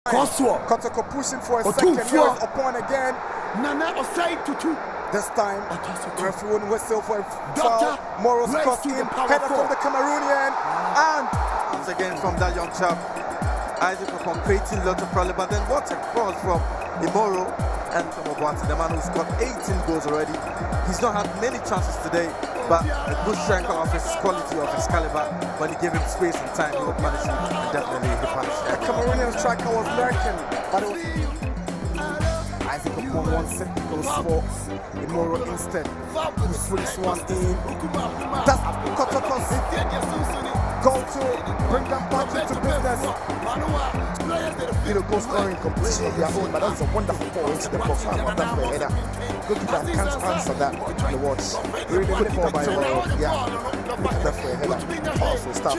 Korsah. Korsah pushing for a second. Here is upon again. Nana Osai to This time, the referee wouldn't whistle for a foul. Morals crossed in. Header from the Cameroonian. And once again from that young chap. Isaac upon creating lots of problem. But then what a cross from Imoro and from Obwanti, the man who's got 18 goals already. He's not had many chances today, but a good striker of his quality, of his caliber. When he gave him space and time, he would punish him. Definitely he punished him. The Cameroonian striker was lurking, but it was Isaac upon one set goes for Imoro instead. Who swings one in. That's Korsah. Go to bring them back into business. Goal scoring competition of their own, but that's a wonderful ball into the box. How about that for a header? Goalkeeper can't answer that on the watch. Really good ball by Imoro. Yeah, that for a header. Powerful stuff.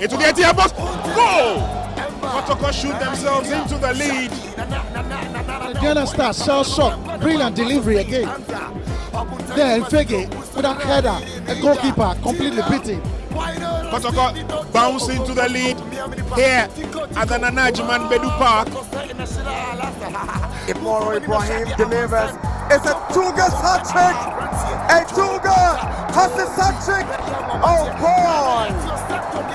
It will get here, boss. Go! Korsah shoot themselves into the lead. The Ghana star, shell shock, brilliant delivery again. Then Fege with an header, a goalkeeper completely beaten. Korsah bounce into the lead here at the Nana Jiman Bedu Park. Imoro Ibrahim delivers. It's a Tuga's hat-trick. A Tuga has his hat-trick. Oh boy!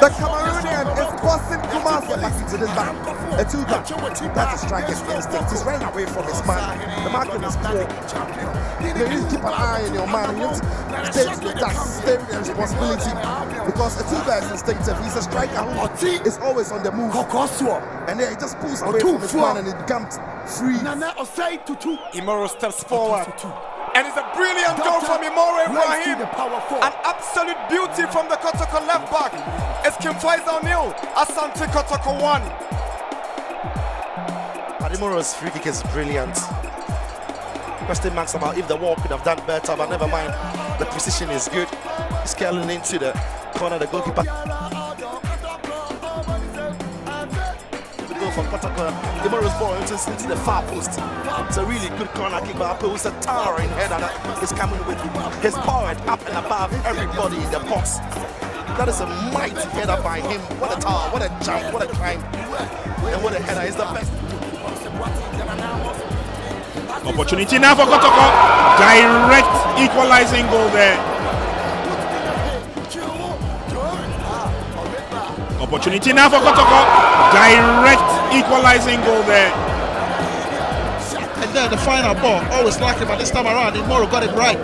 The Cameroonian is busting Kumasi back into this back. A Tuga, that's a striker's instinct. He's running away from his man. The market is poor. You need to keep an eye on your man. You need to stay to the task, stay with the responsibility. Because a Tuga is instinctive. He's a striker who is always on the move. And then he just pulls away from his man and it becomes free. Imoro steps forward. And it's a brilliant goal from Imoro Ibrahim. An absolute beauty from the Korsah left back. It's Kim Faisal 0, Asante Korsah 1. Imoro's free kick is brilliant. Question marks about if the wall could have done better, but never mind. The precision is good. He's curling into the corner, the goalkeeper. Good goal from Korsah. Imoro's ball into the far post. It's a really good corner kick, but it was a towering header that is coming with his power up and above everybody in the box. That is a mighty header by him. What a tower, what a jump, what a climb, and what a header. Is the best. Opportunity now for Korsah. Direct equalizing goal there. Opportunity now for Korsah. Direct equalizing goal there. And then the final ball, always lucky, but this time around, Imoro got it right.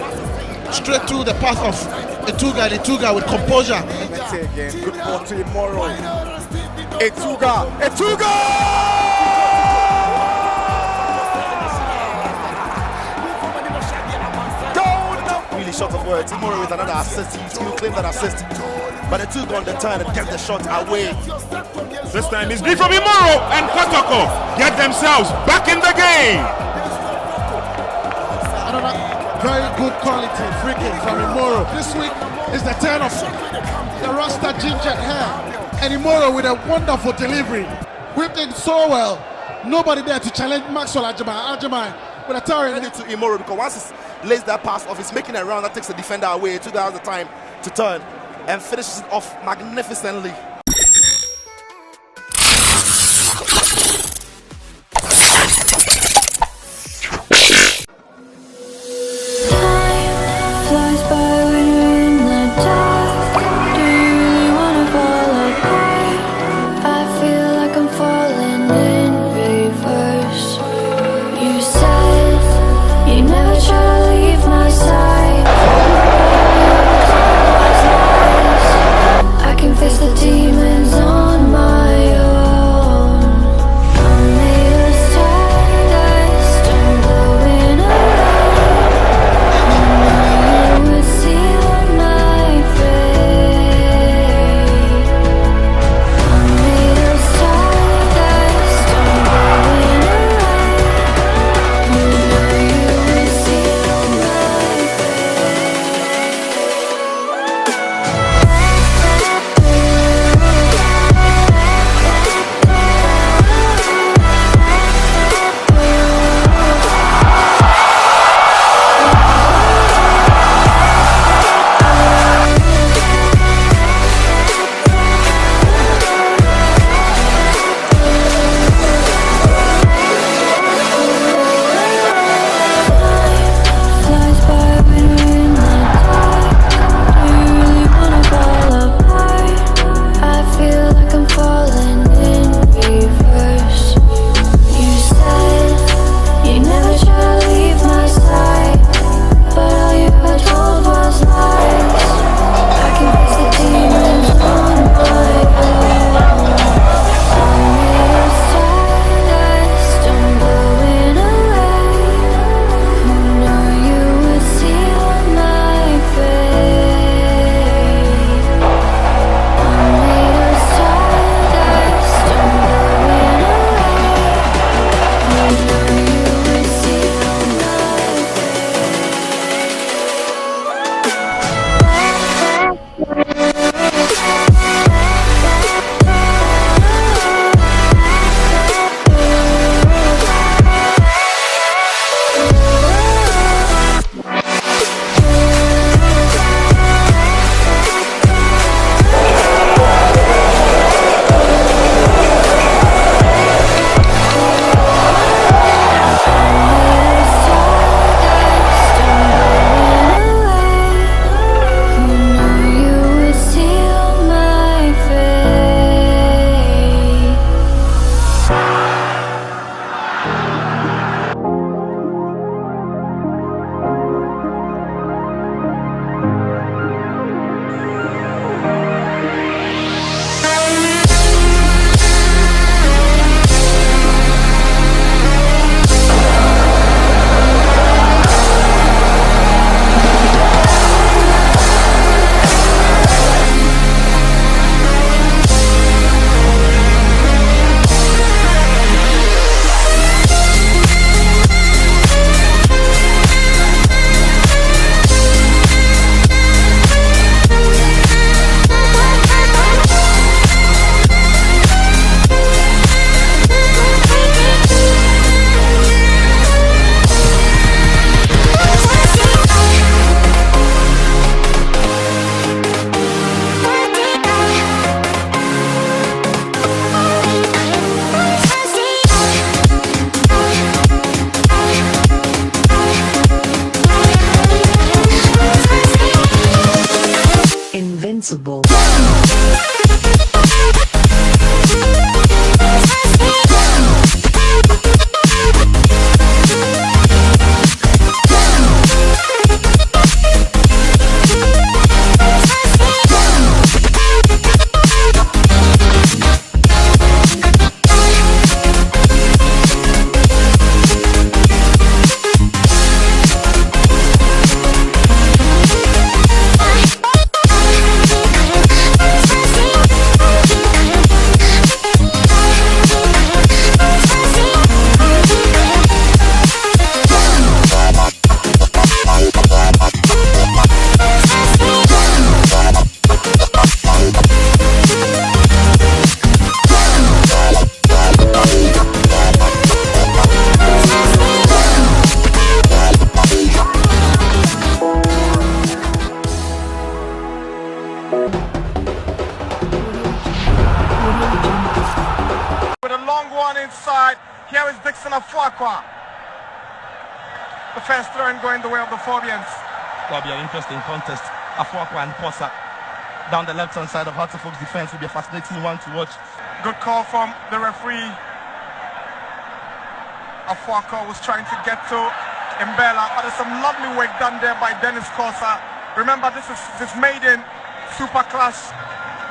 Straight through the path of Etuga with composure. Again, good ball to Imoro. Etuga! Really short of words. Imoro with another assist. He'll claim that assist. But Etuga on the turn and get the shot away. This time it's good from Imoro, and Korsah get themselves back in the game. Another very good quality free kick from Imoro. This week is the turn of the Rasta ginger hair. And Imoro with a wonderful delivery. Whipped in so well. Nobody there to challenge Maxwell Ajimai with a towering Credit to Imoro, because once he lays that pass off, he's making a round that takes the defender away. Etuga has the time to turn and finishes it off magnificently. The responsible. The first throw going the way of the Phobians. That'll be an interesting contest. Afuakwa and Korsah down the left-hand side of Hartlefolk's defense will be a fascinating one to watch. Good call from the referee. Afuakwa was trying to get to Mbella, but there's some lovely work done there by Dennis Korsah. Remember, this is his maiden Super Clash,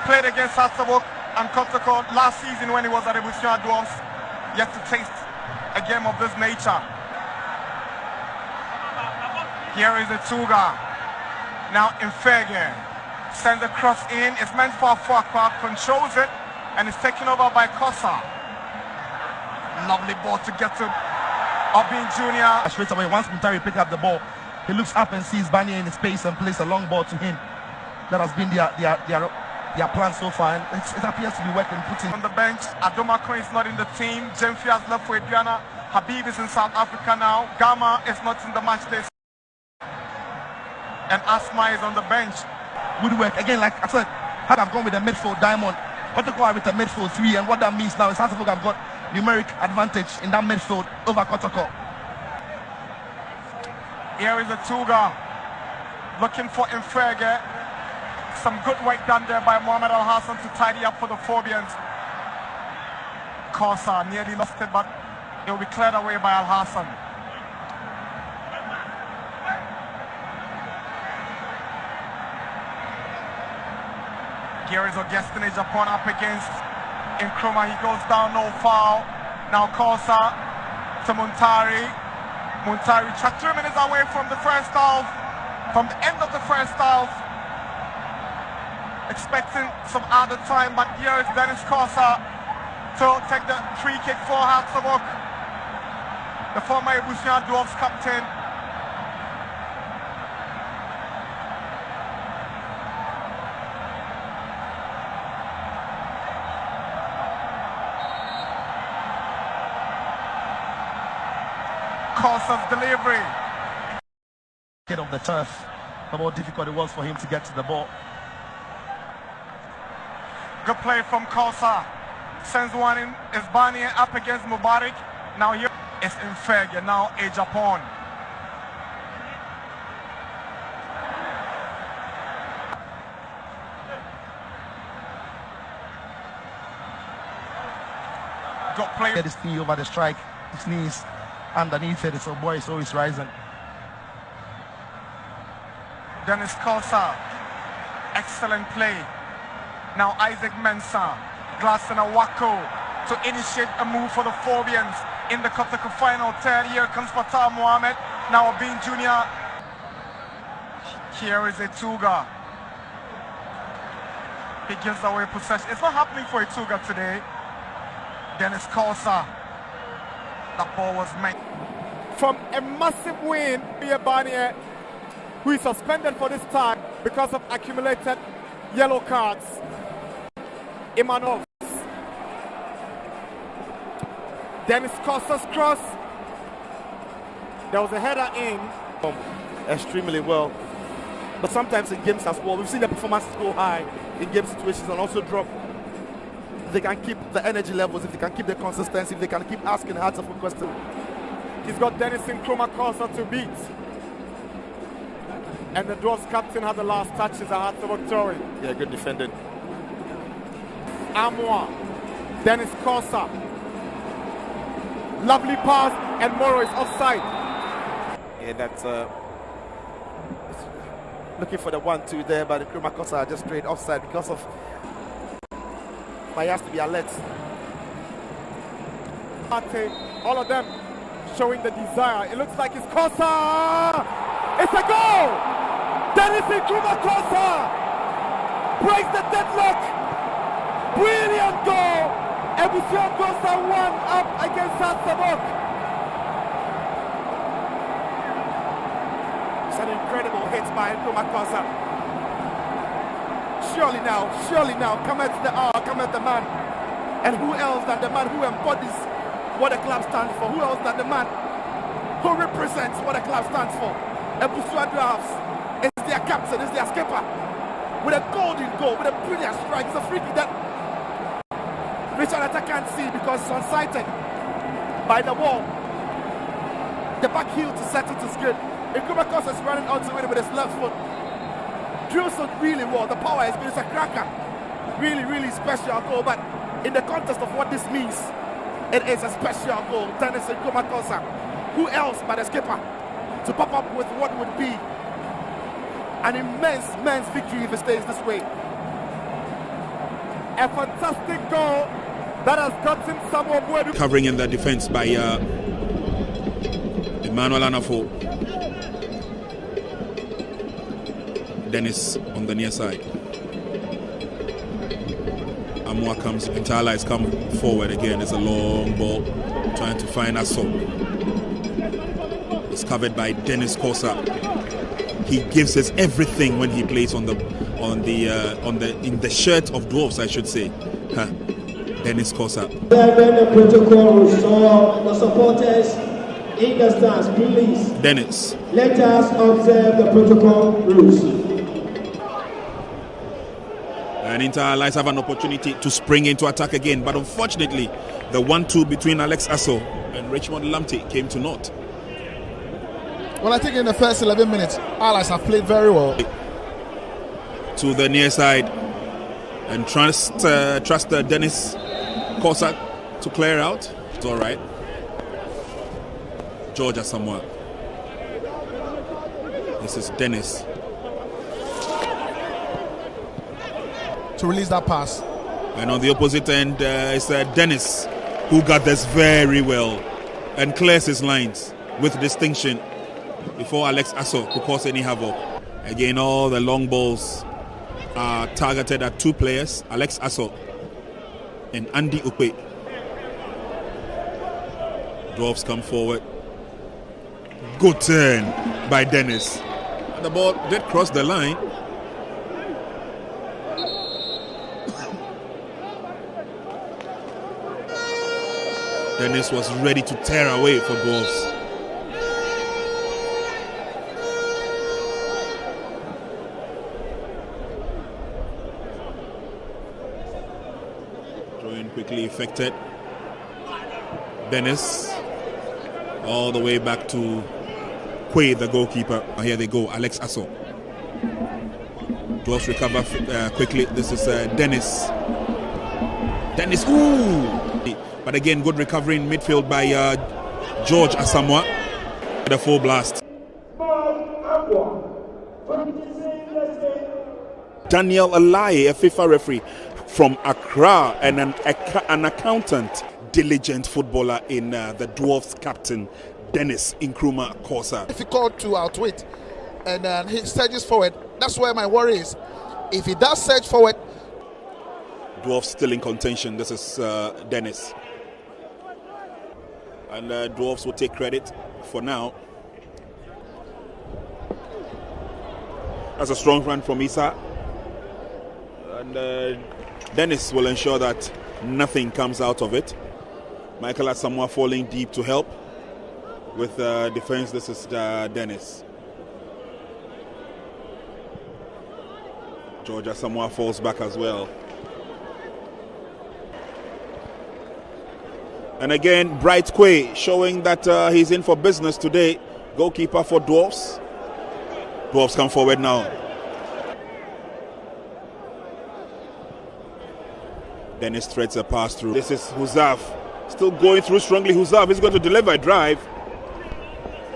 played against Hartlefolk and Korsah last season when he was at the Bushia Dwarfs. Yet to taste a game of this nature. Here is the Tuga. Now Infege sends a cross in. It's meant for Afuakwa, controls it, and is taken over by Korsah. Lovely ball to get to Obin Jr. Straight away, once Muntari picked up the ball, he looks up and sees Bani in his space and plays a long ball to him. That has been their plan so far, and it appears to be working. Putting on the bench, Adomako is not in the team. Jemfia's left for Adriana. Habib is in South Africa now. Gama is not in the match list. And Asma is on the bench. Good work. Again, like I said, I've gone with a midfield diamond. Kotoko with a midfield 3, and what that means now is Hartlefolk have got numeric advantage in that midfield over Kotoko. Here is the Tuga looking for Infege. Some good work done there by Mohamed Al Hassan to tidy up for the Phobians. Korsah nearly lost it, but it will be cleared away by Al Hassan. Here is Augustine Japan up against Nkrumah. He goes down, no foul. Now Korsah to Muntari. Muntari 3 minutes away from the first half, from the end of the first half. Expecting some other time, but here is Dennis Korsah to take the free kick for Hartlefolk. The former Bushia Dwarfs captain. Korsah's delivery. Get off the turf, the more difficult it was for him to get to the ball. Good play from Korsah. Sends one in. Is Bani up against Mubarak. Now here is Infege. Now a Japan. Good play. Get his knee over the strike. His knees underneath it. So boy is always rising. Dennis Korsah. Excellent play. Now Isaac Mensah, Glasson Awako to initiate a move for the Phobians in the Kotoko final. Third, here comes Fatah Mohamed. Now Obin Jr. Here is a Tuga. He gives away possession. It's not happening for a Tuga today. Dennis Korsah. That ball was made. From a massive win, Barnier, who is suspended for this time because of accumulated yellow cards. Imanov. Dennis Korsah's cross. There was a header in. Extremely well. But sometimes in games as well, we've seen the performances go high in game situations and also drop. If they can keep the energy levels, if they can keep the consistency, if they can keep asking hearts of questions. He's got Dennis Nkrumah Korsah to beat. And the Dwarfs captain had the last touches at Hearts of Victoria. Yeah, good defending. Amoa, Dennis Korsah. Lovely pass, and Moro is offside. Yeah, that's looking for the 1-2 there, but the Korsah are just straight offside because of. But he has to be alert. All of them showing the desire. It looks like it's Korsah. It's a goal. Dennis Korsah breaks the deadlock. Brilliant goal. Ebusian Korsah 1 up against Satsabok. It's an incredible hit by Korsah. Surely now, come at the man. And who else than the man who embodies what the club stands for? Who else than the man who represents what the club stands for? Ebusua Drafts is their captain, is their skipper. With a golden goal, with a brilliant strike. It's a free kick that Richard Atta can't see because it's unsighted by the wall. The back heel to set it is good. Korsah is running onto it with his left foot. Drills it really well. The power is good. It's a cracker. Really, really special goal. But in the context of what this means, it is a special goal. Dennis Korsah. Who else but the skipper to pop up with what would be an immense victory if it stays this way. A fantastic goal that has gotten someone covering in the defense by Emmanuel Anafo. Dennis on the near side. Amwa comes, Intala come forward again. It's a long ball trying to find Asso. It's covered by Dennis Korsah. He gives us everything when he plays in the shirt of Dwarfs, I should say. Dennis Korsah. Then the protocol will show the supporters in the stands, please. Dennis. Let us observe the protocol rules. And Inter Allies have an opportunity to spring into attack again, but unfortunately, the 1-2 between Alex Asso and Richmond Lamptey came to naught. Well, I think in the first 11 minutes, Allies have played very well. To the near side and trust Dennis Korsah to clear out. It's all right. Georgia somewhere. This is Dennis. To release that pass. And on the opposite end is Dennis, who got this very well and clears his lines with distinction before Alex Asso could cause any havoc. Again, all the long balls are targeted at two players, Alex Asso and Andy Ukwe. Dwarfs come forward. Good turn by Dennis. The ball did cross the line. Dennis was ready to tear away for Dwarfs. Throwing quickly effected. Dennis all the way back to Quay, the goalkeeper. Here they go, Alex Asso. Dwarfs recover quickly. This is Dennis. Dennis, ooh! But again, good recovery in midfield by George Asamoah. The full blast. Daniel Alaye, a FIFA referee from Accra and an accountant, diligent footballer in the Dwarfs captain, Dennis Nkrumah Korsah. Difficult to outwit, and he surges forward. That's where my worry is. If he does surge forward, Dwarfs still in contention. This is Dennis. And Dwarfs will take credit for now. That's a strong run from Isa. And Dennis will ensure that nothing comes out of it. Michael Asamoah falling deep to help with defense. This is Dennis. George Asamoah falls back as well. And again, Bright Quay showing that he's in for business today. Goalkeeper for Dwarfs. Dwarfs come forward now. Dennis threads a pass through. This is Huzaf. Still going through strongly. Huzaf is going to deliver a drive.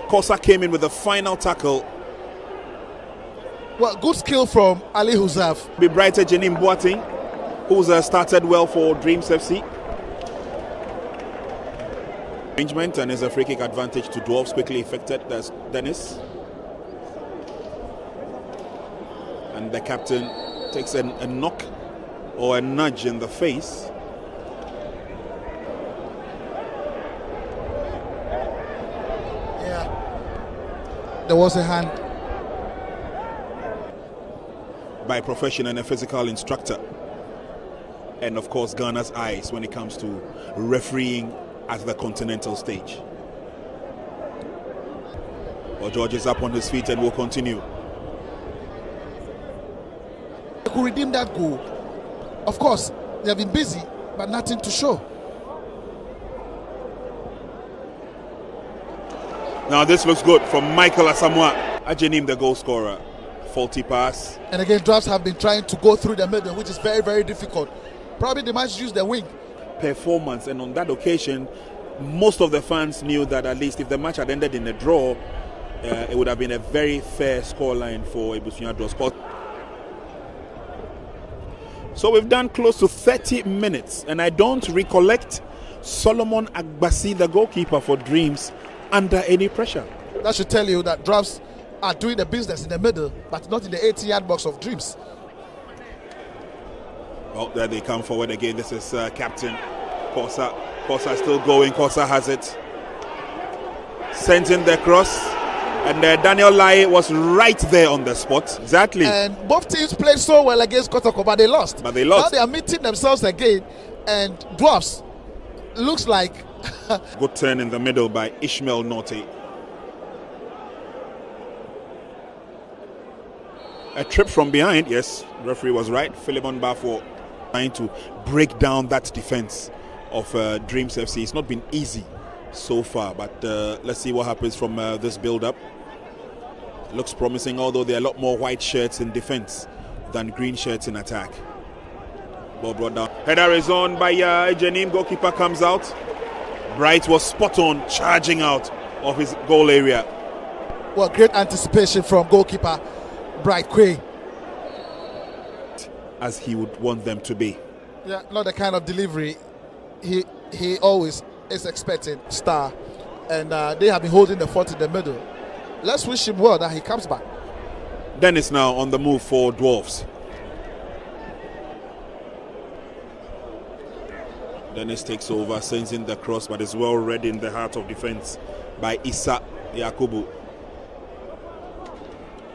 Korsah came in with the final tackle. Well, good skill from Ali Huzaf. Be brighter Jenim Boateng, who's started well for Dreams FC. Arrangement, and is a free kick advantage to Dwarfs, quickly effected. That's Dennis. And the captain takes a knock or a nudge in the face. Yeah, there was a hand by a professional and a physical instructor, and of course Ghana's eyes when it comes to refereeing at the continental stage. Well, George is up on his feet and will continue. They could redeem that goal. Of course, they have been busy, but nothing to show. Now this looks good from Michael Asamoah. Ajenim, the goal scorer. Faulty pass. And again, Drafts have been trying to go through the middle, which is very, very difficult. Probably they might use the wing. Performance, and on that occasion, most of the fans knew that at least if the match had ended in a draw, it would have been a very fair scoreline for Ibusunya Draw Sport. So we've done close to 30 minutes, and I don't recollect Solomon Agbasi, the goalkeeper for Dreams, under any pressure. That should tell you that Drafts are doing the business in the middle, but not in the 80-yard box of Dreams. Well, there they come forward again. This is Captain Korsah. Korsah still going. Korsah has it. Sends in the cross. And Daniel Lai was right there on the spot. Exactly. And both teams played so well against Kotoko, but they lost. But they lost. Now they are meeting themselves again. And Dwarfs looks like... Good turn in the middle by Ishmael Norte. A trip from behind. Yes, referee was right. Philemon Bafo trying to break down that defense of Dreams FC. It's not been easy so far, but let's see what happens from this build-up. Looks promising, although there are a lot more white shirts in defense than green shirts in attack. Ball brought down. Header is on by Jenim. Goalkeeper comes out. Bright was spot on, charging out of his goal area. Well, great anticipation from goalkeeper Bright Quay. As he would want them to be. Yeah, not the kind of delivery he always is expecting. Star, and they have been holding the fort in the middle. Let's wish him well that he comes back. Dennis now on the move for Dwarfs. Dennis takes over, sends in the cross, but is well read in the heart of defense by Issa Yakubu.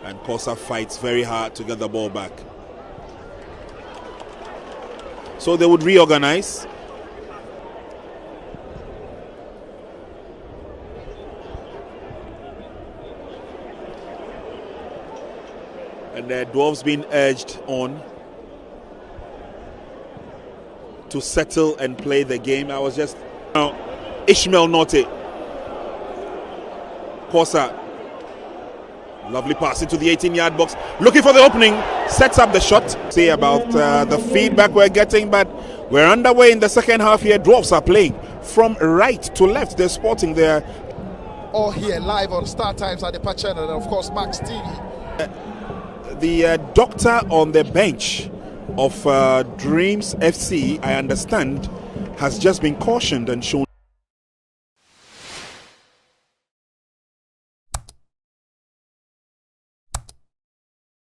And Korsah fights very hard to get the ball back. So they would reorganize. And the Dwarves being urged on to settle and play the game. I was just Ishmael Norte. Korsah. Lovely pass into the 18-yard box. Looking for the opening. Sets up the shot. Say about the feedback we're getting, but we're underway in the second half here. Dwarfs are playing from right to left. They're sporting there. All here live on Star Times at the Patch channel, and of course Max TV. The doctor on the bench of Dreams FC, I understand, has just been cautioned and shown